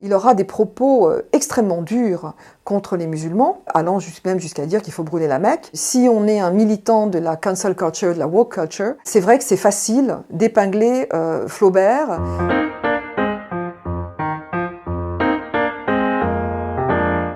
Il aura des propos extrêmement durs contre les musulmans, allant même jusqu'à dire qu'il faut brûler la Mecque. Si on est un militant de la cancel culture, de la woke culture, c'est vrai que c'est facile d'épingler Flaubert.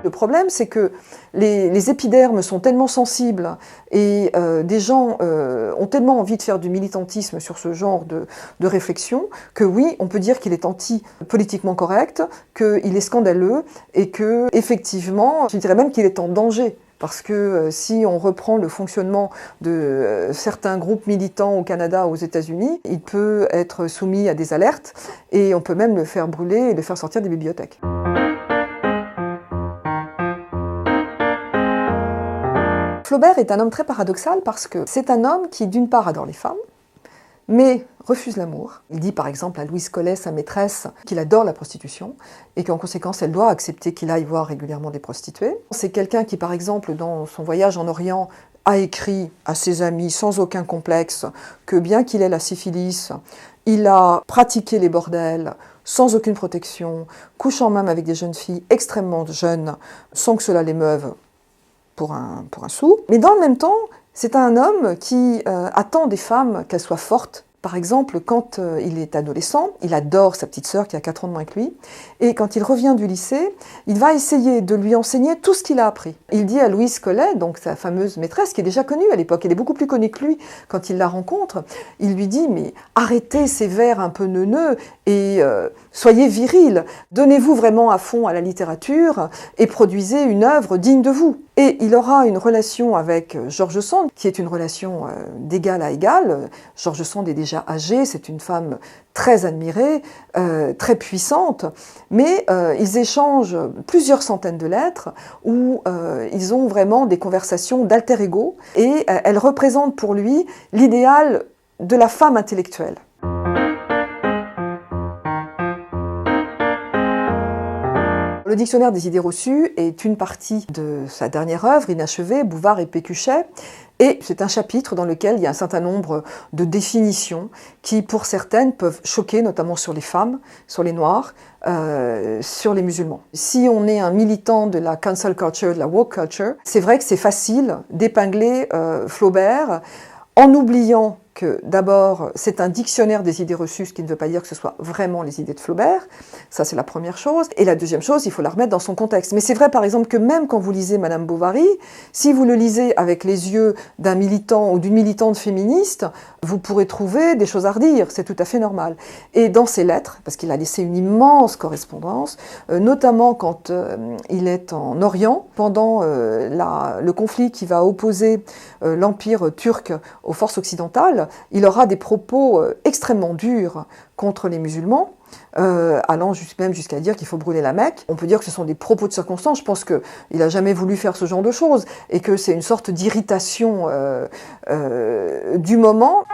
Le problème, c'est que les épidermes sont tellement sensibles et des gens ont tellement envie de faire du militantisme sur ce genre de réflexion que oui, on peut dire qu'il est anti-politiquement correct, qu'il est scandaleux et que, effectivement, je dirais même qu'il est en danger. Parce que si on reprend le fonctionnement de certains groupes militants au Canada, aux États-Unis, il peut être soumis à des alertes et on peut même le faire brûler et le faire sortir des bibliothèques. Flaubert est un homme très paradoxal parce que c'est un homme qui, d'une part, adore les femmes, mais refuse l'amour. Il dit par exemple à Louise Collet, sa maîtresse, qu'il adore la prostitution et qu'en conséquence, elle doit accepter qu'il aille voir régulièrement des prostituées. C'est quelqu'un qui, par exemple, dans son voyage en Orient, a écrit à ses amis sans aucun complexe que bien qu'il ait la syphilis, il a pratiqué les bordels sans aucune protection, couchant même avec des jeunes filles extrêmement jeunes, sans que cela l'émeuve pour un sou. Mais dans le même temps, c'est un homme qui attend des femmes qu'elles soient fortes. Par exemple, quand il est adolescent, il adore sa petite sœur qui a 4 ans de moins que lui, et quand il revient du lycée, il va essayer de lui enseigner tout ce qu'il a appris. Il dit à Louise Collet, donc sa fameuse maîtresse, qui est déjà connue à l'époque, elle est beaucoup plus connue que lui quand il la rencontre, il lui dit « mais arrêtez ces vers un peu neuneux et soyez viril, donnez-vous vraiment à fond à la littérature et produisez une œuvre digne de vous ». Et il aura une relation avec George Sand, qui est une relation d'égal à égal. George Sand est déjà âgée, c'est une femme très admirée, très puissante, mais ils échangent plusieurs centaines de lettres où ils ont vraiment des conversations d'alter ego et elles représentent pour lui l'idéal de la femme intellectuelle. Le dictionnaire des idées reçues est une partie de sa dernière œuvre, inachevée, Bouvard et Pécuchet, et c'est un chapitre dans lequel il y a un certain nombre de définitions qui, pour certaines, peuvent choquer, notamment sur les femmes, sur les noirs, sur les musulmans. Si on est un militant de la cancel culture, de la woke culture, c'est vrai que c'est facile d'épingler Flaubert en oubliant que d'abord, c'est un dictionnaire des idées reçues, ce qui ne veut pas dire que ce soit vraiment les idées de Flaubert. Ça, c'est la première chose. Et la deuxième chose, il faut la remettre dans son contexte. Mais c'est vrai, par exemple, que même quand vous lisez Madame Bovary, si vous le lisez avec les yeux d'un militant ou d'une militante féministe, vous pourrez trouver des choses à redire. C'est tout à fait normal. Et dans ses lettres, parce qu'il a laissé une immense correspondance, notamment quand il est en Orient, pendant le conflit qui va opposer l'Empire turc aux forces occidentales, il aura des propos extrêmement durs contre les musulmans, allant même jusqu'à dire qu'il faut brûler la Mecque. On peut dire que ce sont des propos de circonstance. Je pense qu'il n'a jamais voulu faire ce genre de choses et que c'est une sorte d'irritation du moment.